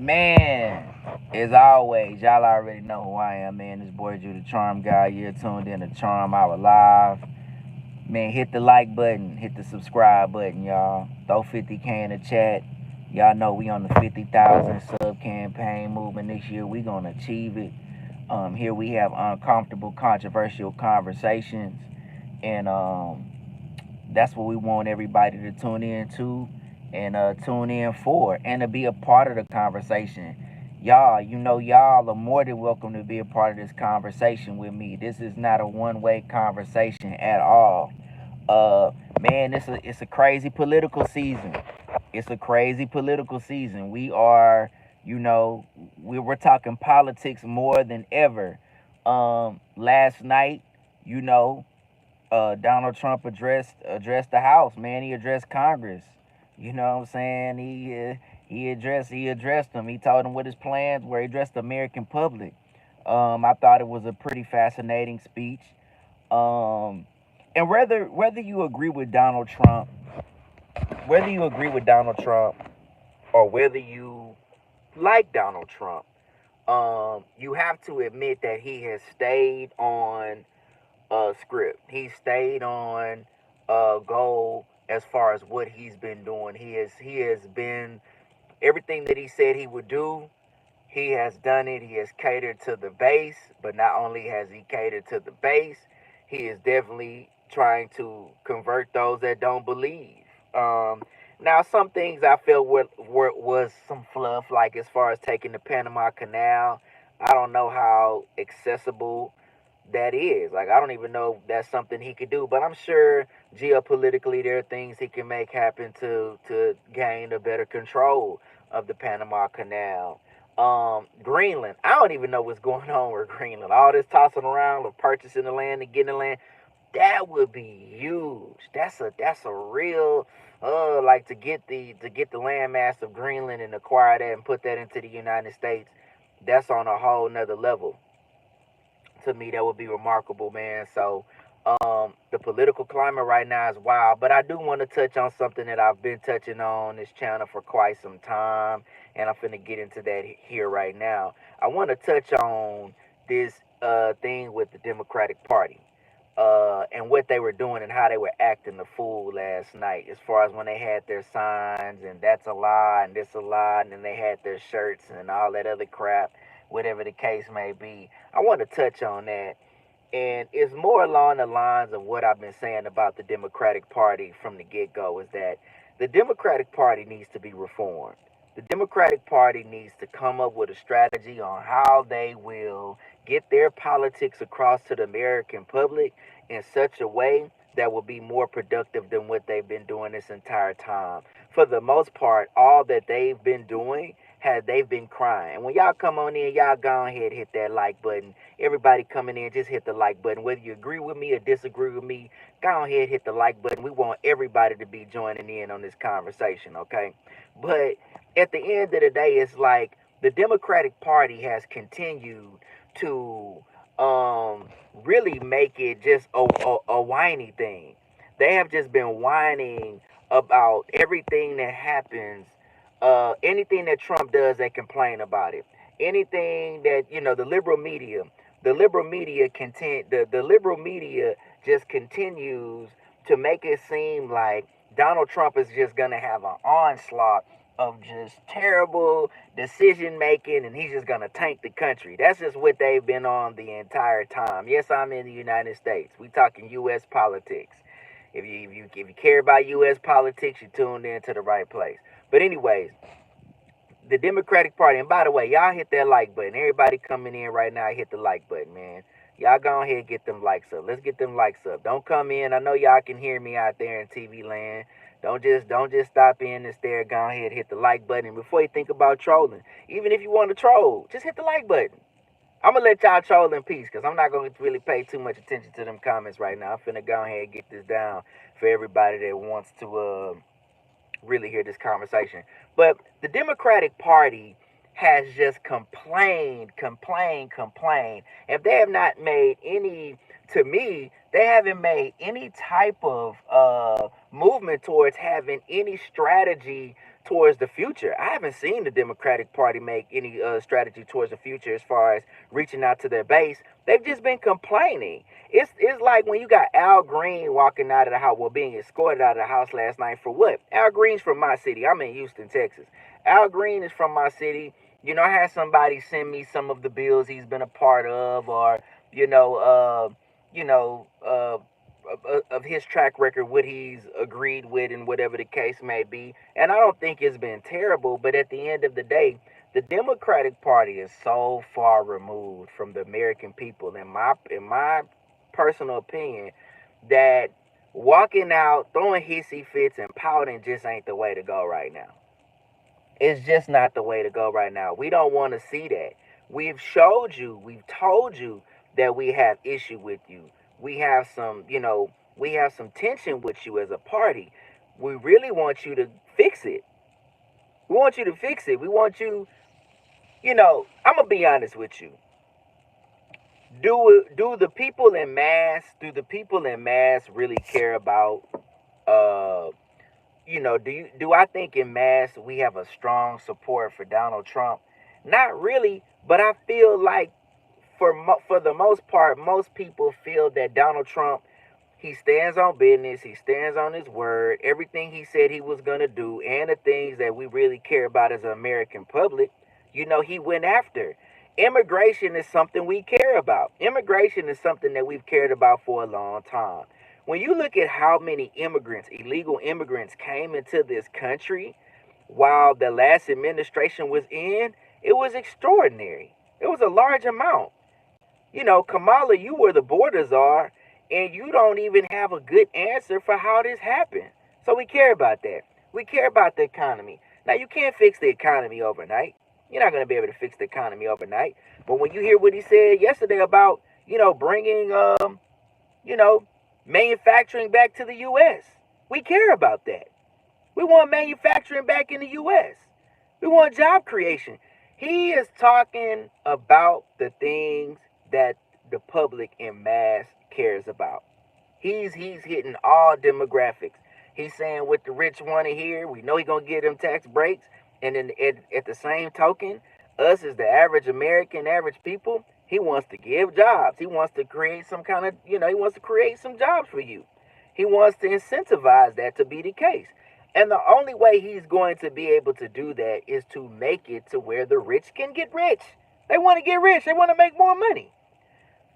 Man, as always, y'all already know who I am, man. This boy Drew the Charm Guy. You're tuned in to Charm Hour Live. Man, hit the like button, hit the subscribe button, y'all. Throw 50K in the chat. Y'all know we on the 50,000 sub campaign movement this year. We gonna achieve it. Here we have uncomfortable, controversial conversations, and that's what we want everybody to tune in to and tune in for and to be a part of the conversation. Y'all, y'all are more than welcome to be a part of this conversation with me. This is not a one-way conversation at all. Man, it's a crazy political season. It's a crazy political season. You know, we're talking politics more than ever. Last night, you know, Donald Trump addressed the House. Man, he addressed Congress. You know what I'm saying? He addressed them. He told them what his plans were. He addressed the American public. I thought it was a pretty fascinating speech. Um, and whether you agree with Donald Trump, whether you agree with Donald Trump, or whether you like Donald Trump, you have to admit that he has stayed on script. He stayed on goal as far as what he's been doing. He has been everything that he said he would do. He has done it. He has catered to the base, but not only has he catered to the base, he is definitely trying to convert those that don't believe. Um, Now, some things I felt was some fluff, like as far as taking the Panama Canal. I don't know how accessible that is. Like, I don't even know if that's something he could do, but I'm sure geopolitically there are things he can make happen to gain a better control of the Panama Canal. Greenland. I don't even know what's going on with Greenland. All this tossing around of purchasing the land and getting the land. That would be huge. That's a real like to get the landmass of Greenland and acquire that and put that into the United States. That's on a whole nother level. To me, that would be remarkable, man. So the political climate right now is wild, but I do want to touch on something that I've been touching on this channel for quite some time, and I'm finna get into that here right now. I want to touch on this thing with the Democratic Party and what they were doing and how they were acting the fool last night, as far as when they had their signs and that's a lie and this a lie, and then they had their shirts and all that other crap, whatever the case may be. I want to touch on that, and it's more along the lines of what I've been saying about the Democratic Party from the get go, is that the Democratic Party needs to be reformed. The Democratic Party needs to come up with a strategy on how they will get their politics across to the American public in such a way that will be more productive than what they've been doing this entire time. For the most part, all that they've been doing has they've been crying. And when y'all come on in, y'all go ahead hit that like button. Everybody coming in, just hit the like button. Whether you agree with me or disagree with me, go ahead hit the like button. We want everybody to be joining in on this conversation, okay? But at the end of the day, it's like the Democratic Party has continued to really make it just a whiny thing. They have just been whining about everything that happens, anything that Trump does, they complain about it. Anything that the liberal media just continues to make it seem like Donald Trump is just gonna have an onslaught of just terrible decision making, and he's just gonna tank the country. That's just what they've been on the entire time. Yes, I'm in the United States. We talking U.S. politics. If you care about U.S. politics, you tuned in to the right place. But anyways, the Democratic Party. And by the way, y'all hit that like button. Everybody coming in right now, hit the like button, man. Y'all go ahead and get them likes up. Let's get them likes up. Don't come in. I know y'all can hear me out there in TV land. Don't just stop in and stare. Go ahead, hit the like button. And before you think about trolling, even if you want to troll, just hit the like button. I'm gonna let y'all troll in peace, because I'm not gonna really pay too much attention to them comments right now. I'm finna go ahead and get this down for everybody that wants to really hear this conversation. But the Democratic Party has just complained. If they have not made any, to me, they haven't made any type of movement towards having any strategy towards the future. I haven't seen the Democratic Party make any strategy towards the future as far as reaching out to their base. They've just been complaining. It's like when you got Al Green walking out of the house, well, being escorted out of the house last night for what? Al Green's from my city. I'm in Houston, Texas. Al Green is from my city. You know, I had somebody send me some of the bills he's been a part of, or you know, you know, of his track record, what he's agreed with, and whatever the case may be. And I don't think it's been terrible, but at the end of the day, the Democratic Party is so far removed from the American people, in my personal opinion, that walking out, throwing hissy fits and pouting just ain't the way to go right now. It's just not the way to go right now. We don't want to see that. We've showed you, we've told you that we have issue with you. We have some, we have some tension with you as a party. We really want you to fix it. We want you to fix it. We want you, I'm going to be honest with you. Do the people in mass, really care about do I think in mass we have a strong support for Donald Trump? Not really, but I feel like for the most part, most people feel that Donald Trump, he stands on business, he stands on his word, everything he said he was going to do, and the things that we really care about as an American public, he went after. Immigration is something we care about. Immigration is something that we've cared about for a long time. When you look at how many immigrants, illegal immigrants, came into this country while the last administration was in, it was extraordinary. It was a large amount. Kamala, you were the border czar, and you don't even have a good answer for how this happened. So we care about that. We care about the economy. Now, you can't fix the economy overnight. You're not going to be able to fix the economy overnight. But when you hear what he said yesterday about, bringing, manufacturing back to the U.S., we care about that. We want manufacturing back in the U.S. We want job creation. He is talking about the things that the public in mass cares about. He's hitting all demographics. He's saying what the rich want to hear. We know he's going to give them tax breaks. And then at the same token, us as the average American, average people, he wants to give jobs. He wants to create some kind of, he wants to create some jobs for you. He wants to incentivize that to be the case. And the only way he's going to be able to do that is to make it to where the rich can get rich. They want to get rich. They want to make more money.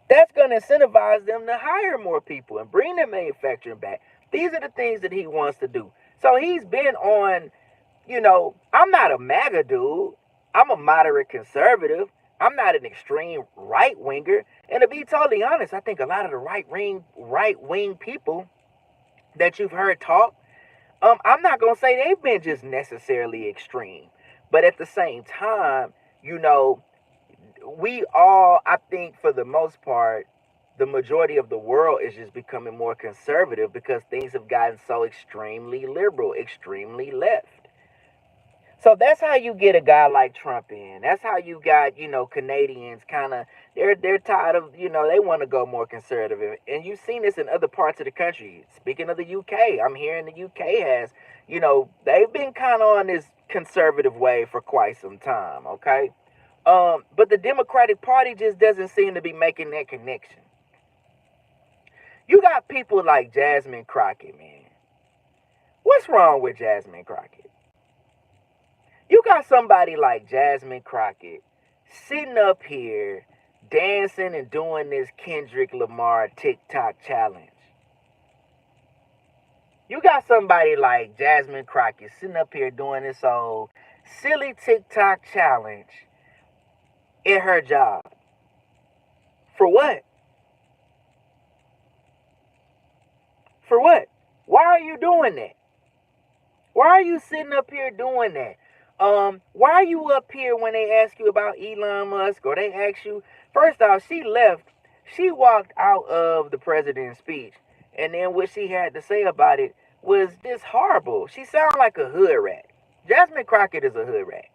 That's going to incentivize them to hire more people and bring their manufacturing back. These are the things that he wants to do. So he's been on, I'm not a MAGA dude. I'm a moderate conservative. I'm not an extreme right winger. And to be totally honest, I think a lot of the right wing people that you've heard talk, I'm not going to say they've been just necessarily extreme. But at the same time, we all, I think for the most part, the majority of the world is just becoming more conservative because things have gotten so extremely liberal, extremely left. So that's how you get a guy like Trump in. That's how you got, Canadians kind of, they're tired of, they want to go more conservative. And you've seen this in other parts of the country. Speaking of the UK, I'm hearing the UK has, they've been kind of on this conservative wave for quite some time, okay? But the Democratic Party just doesn't seem to be making that connection. You got people like Jasmine Crockett, man. What's wrong with Jasmine Crockett? You got somebody like Jasmine Crockett sitting up here dancing and doing this Kendrick Lamar TikTok challenge. You got somebody like Jasmine Crockett sitting up here doing this old silly TikTok challenge in her job. For what? For what? Why are you doing that? Why are you sitting up here doing that? Why are you up here when they ask you about Elon Musk or they ask you? First off, she left. She walked out of the president's speech. And then what she had to say about it was just horrible. She sounded like a hood rat. Jasmine Crockett is a hood rat.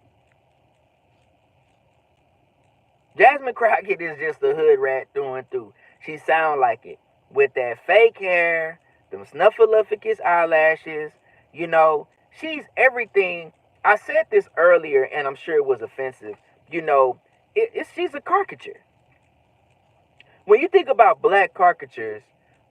Jasmine Crockett is just a hood rat through and through. She sound like it. With that fake hair, them snuffleupagus eyelashes, she's everything I said this earlier, and I'm sure it was offensive. You know, she's a caricature. When you think about black caricatures,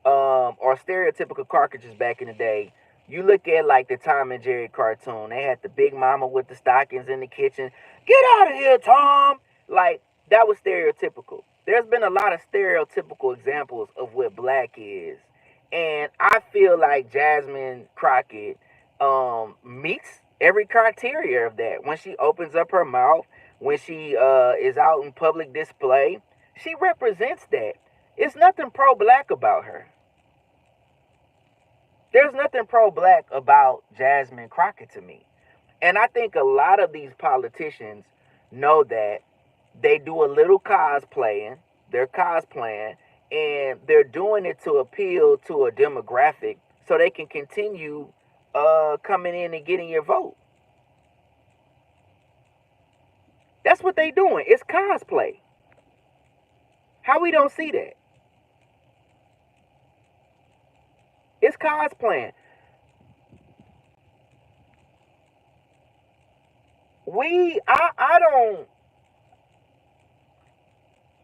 or stereotypical caricatures back in the day, you look at like the Tom and Jerry cartoon. They had the big mama with the stockings in the kitchen. Get out of here, Tom! Like that was stereotypical. There's been a lot of stereotypical examples of what black is, and I feel like Jasmine Crockett meets every criteria of that. When she opens up her mouth, when she is out in public display, she represents that. It's nothing pro black about her. There's nothing pro black about Jasmine Crockett to me. And I think a lot of these politicians know that they do a little cosplaying. They're cosplaying and they're doing it to appeal to a demographic so they can continue coming in and getting your vote. That's what they doing. It's cosplay. How we don't see that? It's cosplaying.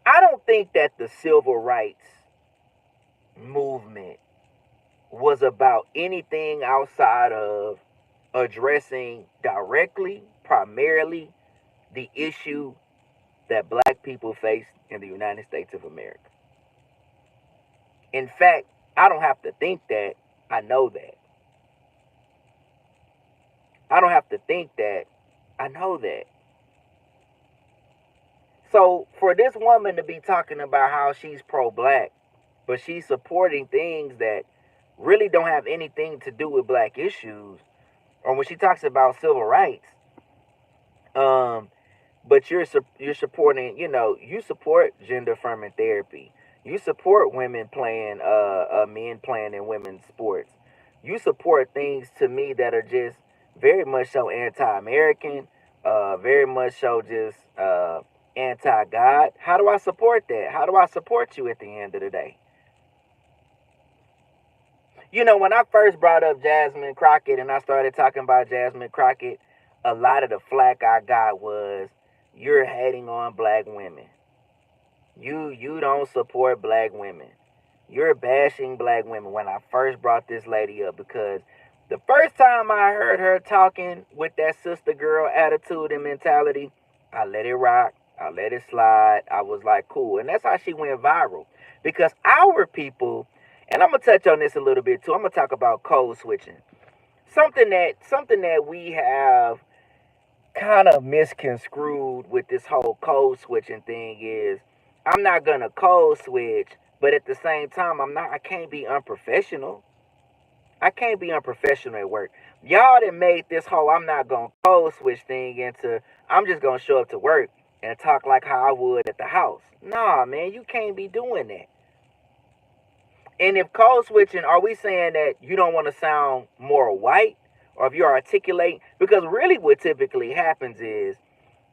I don't think that the civil rights movement was about anything outside of addressing directly, primarily, the issue that black people face in the United States of America. In fact, I don't have to think that. I know that. I don't have to think that. I know that. So for this woman to be talking about how she's pro-black, but she's supporting things that really don't have anything to do with black issues, or when she talks about civil rights, um, but you're supporting, you support gender affirming therapy, you support women playing, men playing in women's sports, you support things to me that are just very much so anti-American, very much so just anti-God. How do I support that? How do I support you at the end of the day? When I first brought up Jasmine Crockett and I started talking about Jasmine Crockett, a lot of the flack I got was, you're hating on black women. You don't support black women. You're bashing black women when I first brought this lady up, because the first time I heard her talking with that sister girl attitude and mentality, I let it rock. I let it slide. I was like, cool. And that's how she went viral. Because our people, and I'm gonna touch on this a little bit too. I'm gonna talk about code switching. Something that we have kind of misconstrued with this whole code switching thing is, I'm not gonna code switch, but at the same time I can't be unprofessional. I can't be unprofessional at work. Y'all that made this whole I'm not gonna code switch thing into, I'm just gonna show up to work and talk like how I would at the house. Nah, man, you can't be doing that. And if code switching, are we saying that you don't want to sound more white? Or if you're articulating, because really what typically happens is,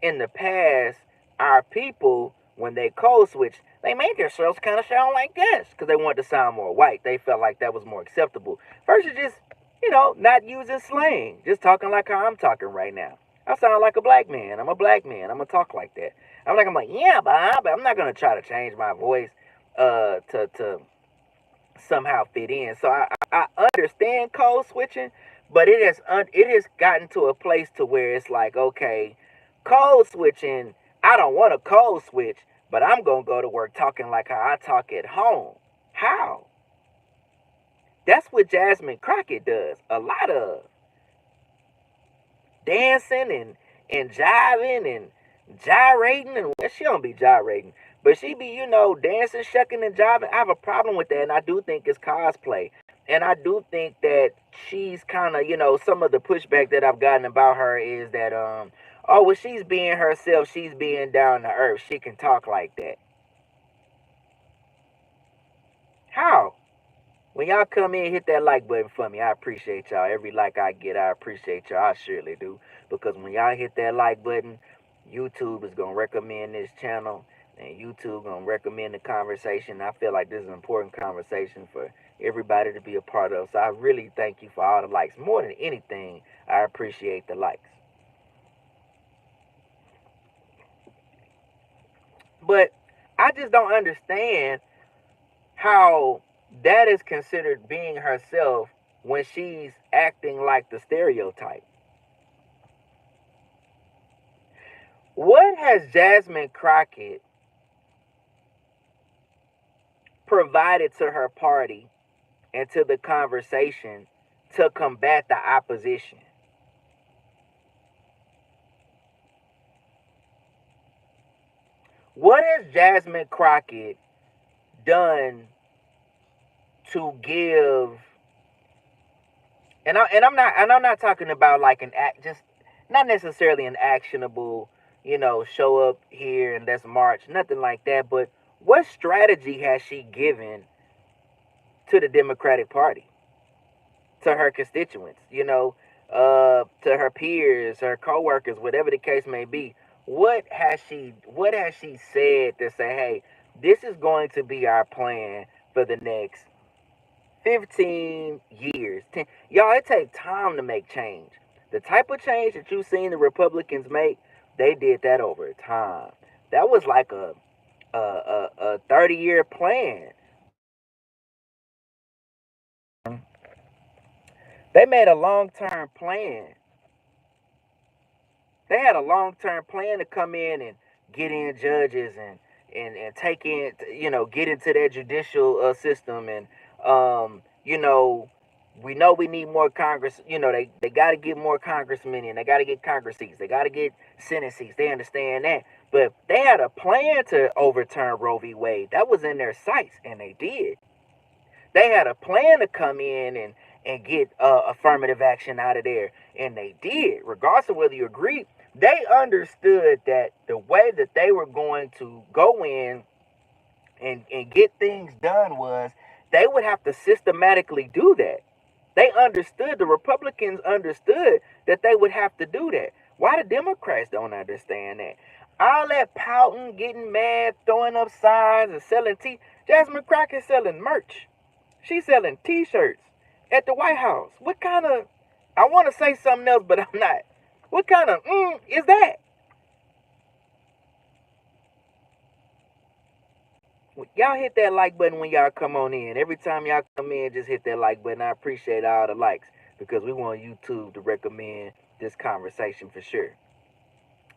in the past, our people, when they code switch, they made themselves kind of sound like this because they wanted to sound more white. They felt like that was more acceptable versus just, not using slang, just talking like how I'm talking right now. I sound like a black man. I'm a black man. I'm gonna talk like that. I'm like, yeah, but I'm not gonna try to change my voice to somehow fit in. So I understand code switching, but it has gotten to a place to where it's like, okay, code switching. I don't want to code switch, but I'm gonna go to work talking like how I talk at home. How? That's what Jasmine Crockett does. A lot of dancing and jiving and gyrating, and well, she don't be gyrating, but she be, dancing, shucking, and jiving. I have a problem with that, and I do think it's cosplay. And I do think that she's kind of, some of the pushback that I've gotten about her is that, oh, well, she's being herself. She's being down to earth. She can talk like that. How? When y'all come in, hit that like button for me. I appreciate y'all. Every like I get, I appreciate y'all. I surely do. Because when y'all hit that like button, YouTube is going to recommend this channel. And YouTube going to recommend the conversation. I feel like this is an important conversation for everybody to be a part of. So I really thank you for all the likes. More than anything, I appreciate the likes. But I just don't understand how that is considered being herself when she's acting like the stereotype. What has Jasmine Crockett provided to her party and to the conversation to combat the opposition? What has Jasmine Crockett done to give? I'm not talking about like an act, just not necessarily an actionable, show up here and let's march, nothing like that. But what strategy has she given to the Democratic Party, to her constituents, to her peers, her coworkers, whatever the case may be? What has she said to say, hey, this is going to be our plan for the next 15 years. Y'all, it takes time to make change. The type of change that you've seen the Republicans make, they did that over time. That was like a 30-year plan. They made a long-term plan. They had a long-term plan to come in and get in judges and take in, get into that judicial system. And we know we need more Congress. They got to get more congressmen in. They got to get Congress seats. They got to get Senate seats. They understand that. But they had a plan to overturn Roe v. Wade. That was in their sights, and they did. They had a plan to come in and get affirmative action out of there, and they did. Regardless of whether you agree, they understood that the way that they were going to go in and get things done was they would have to systematically do that. They understood, the Republicans understood that they would have to do that. Why the Democrats don't understand that? All that pouting, getting mad, throwing up signs, and selling tea. Jasmine Crockett selling merch. She's selling t-shirts at the White House. What kind of, I want to say something else, but I'm not. What kind of is that? Y'all hit that like button when y'all come on in. Every time y'all come in, just hit that like button. I appreciate all the likes because we want YouTube to recommend this conversation for sure.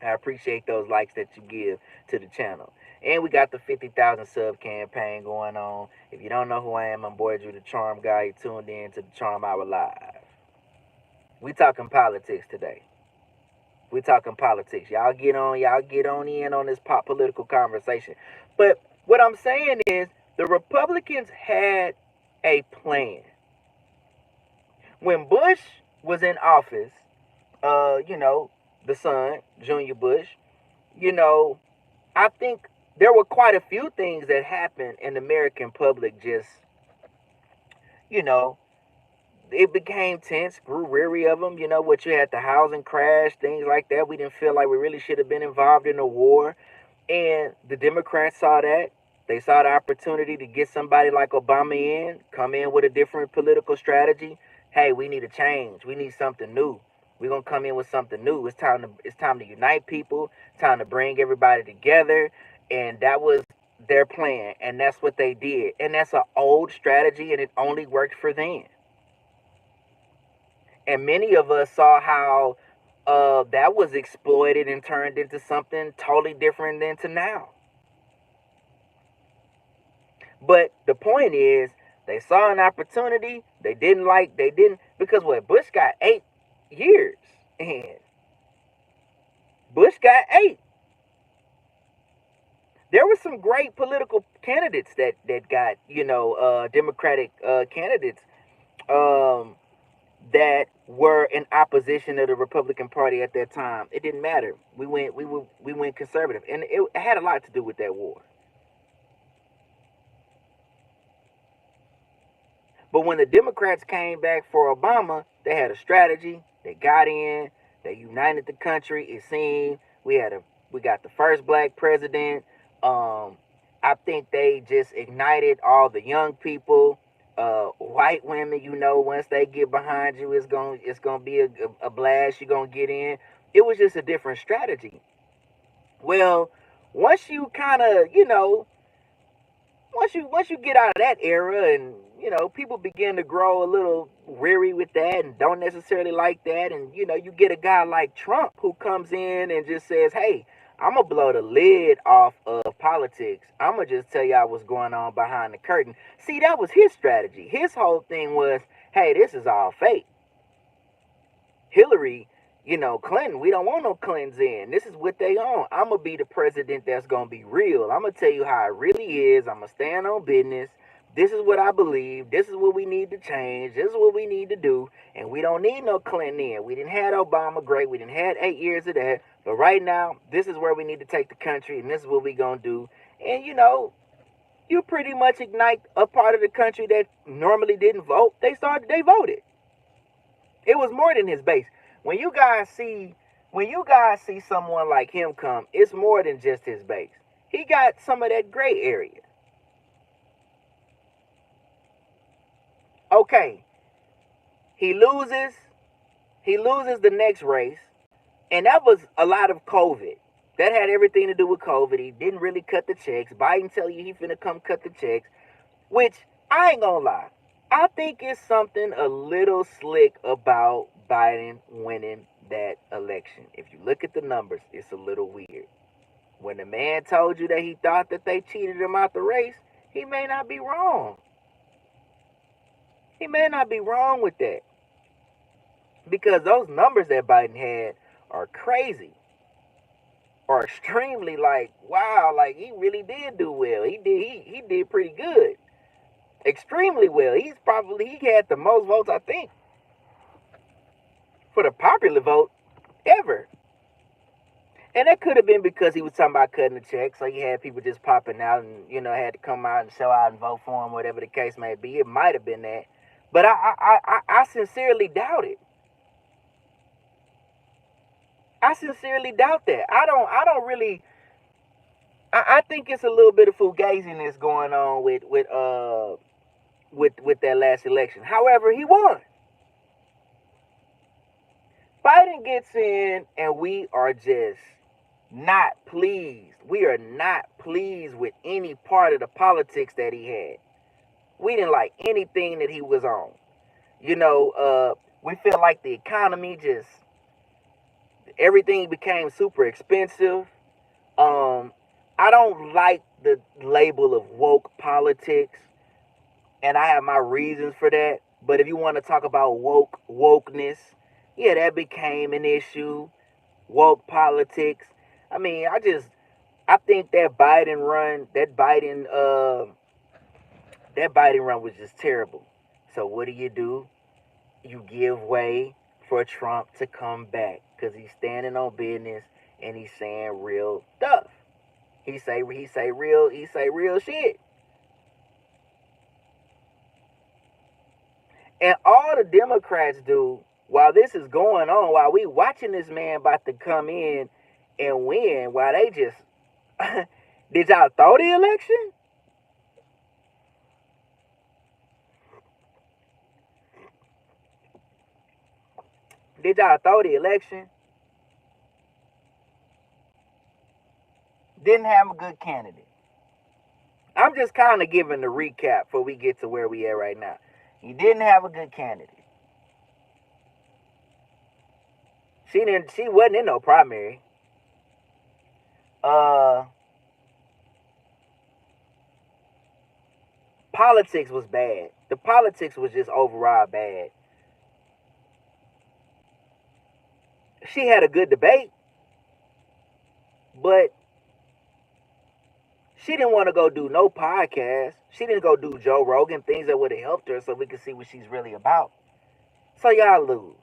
I appreciate those likes that you give to the channel. And we got the 50,000 sub campaign going on. If you don't know who I am, I'm Boy Drew the Charm Guy. You tuned in to the Charm Hour Live. We talking politics today. We talking politics. Y'all get on in on this pop political conversation. But what I'm saying is the Republicans had a plan. When Bush was in office, the son, Junior Bush, I think there were quite a few things that happened in the American public just, it became tense, grew weary of them. What you had, the housing crash, things like that. We didn't feel like we really should have been involved in a war. And the Democrats saw that. They saw the opportunity to get somebody like Obama in, come in with a different political strategy. Hey, we need a change. We need something new. We're gonna come in with something new. It's time to unite people. It's time to bring everybody together. And that was their plan. And that's what they did. And that's an old strategy, and it only worked for them. And many of us saw how that was exploited and turned into something totally different than to now. But the point is, they saw an opportunity. They didn't, because what, Bush got 8 years. And Bush got 8. There were some great political candidates that got, Democratic candidates that were in opposition to the Republican Party at that time. It didn't matter. We went conservative, and it had a lot to do with that war. But when the Democrats came back for Obama, they had a strategy. They got in. They united the country. It seemed we got the first black president. I think they just ignited all the young people. White women, once they get behind you, it's gonna be a blast. You're gonna get in. It was just a different strategy. Well, Once you kind of, once you get out of that era, and people begin to grow a little weary with that and don't necessarily like that, and you get a guy like Trump who comes in and just says, hey, I'm gonna blow the lid off of politics. I'm gonna just tell y'all what's going on behind the curtain. See, that was his strategy. His whole thing was, hey, this is all fake. Hillary, Clinton, we don't want no Clintons in. This is what they own. I'm going to be the president that's going to be real. I'm going to tell you how it really is. I'm going to stand on business. This is what I believe. This is what we need to change. This is what we need to do. And we don't need no Clinton in. We didn't have Obama, great. We didn't have 8 years of that. But right now, this is where we need to take the country, and this is what we going to do. And, you pretty much ignite a part of the country that normally didn't vote. They voted. It was more than his base. When you guys see someone like him come, it's more than just his base. He got some of that gray area. Okay, he loses the next race, and that was a lot of COVID. That had everything to do with COVID. He didn't really cut the checks. Biden tell you he finna come cut the checks, which I ain't gonna lie. I think it's something a little slick about Biden winning that election. If you look at the numbers, it's a little weird. When the man told you that he thought that they cheated him out the race, he may not be wrong. He may not be wrong with that. Because those numbers that Biden had are crazy. Or extremely wow, he really did do well. He did pretty good. Extremely well. He had the most votes, I think, for the popular vote ever. And that could have been because he was talking about cutting the check, so you had people just popping out and had to come out and show out and vote for him, whatever the case may be. It might have been that, but I sincerely doubt it. I sincerely doubt that. I don't really. I think it's a little bit of fugaziness going on with that last election. However, he won. Biden gets in, and we are just not pleased. We are not pleased with any part of the politics that he had. We didn't like anything that he was on. We feel like the economy just everything became super expensive. I don't like the label of woke politics, and I have my reasons for that. But if you want to talk about wokeness, yeah, that became an issue. Woke politics. I mean, I think that Biden run was just terrible. So what do? You give way for Trump to come back because he's standing on business and he's saying real stuff. He say real shit. And all the Democrats do while this is going on, while we watching this man about to come in and win, while they just did y'all throw the election? Did y'all throw the election? Didn't have a good candidate. I'm just kind of giving the recap before we get to where we at right now. He didn't have a good candidate. She wasn't in no primary. Politics was bad. The politics was just overall bad. She had a good debate, but she didn't want to go do no podcast. She didn't go do Joe Rogan, things that would have helped her so we could see what she's really about. So y'all lose.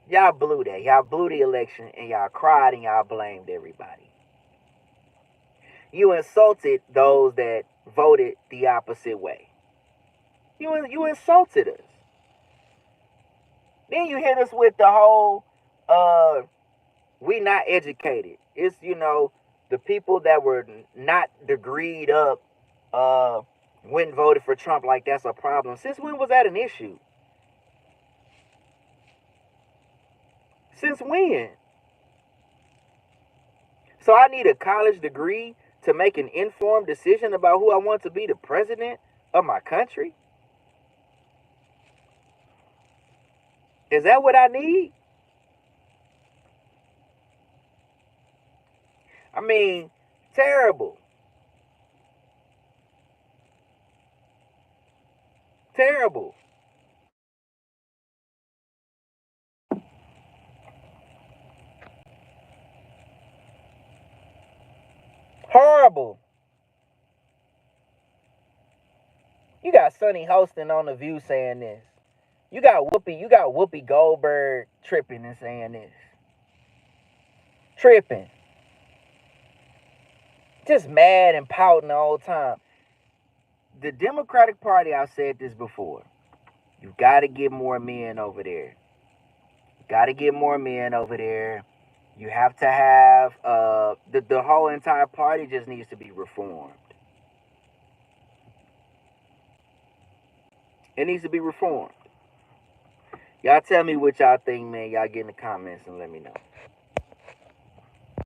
Y'all blew that. Y'all blew the election and y'all cried and y'all blamed everybody. You insulted those that voted the opposite way. You insulted us. Then you hit us with the whole we not educated. It's the people that were not degreed up went and voted for Trump like that's a problem. Since when was that an issue? Since when? So I need a college degree to make an informed decision about who I want to be the president of my country? Is that what I need? I mean, terrible. Terrible. Horrible. You got Sonny Hostin on The View saying this. You got Whoopi Goldberg tripping and saying this. Tripping. Just mad and pouting the whole time. The Democratic Party, I've said this before. You gotta get more men over there. Got to get more men over there. You have to have the whole entire party just needs to be reformed. It needs to be reformed. Y'all tell me what y'all think, man. Y'all get in the comments and let me know.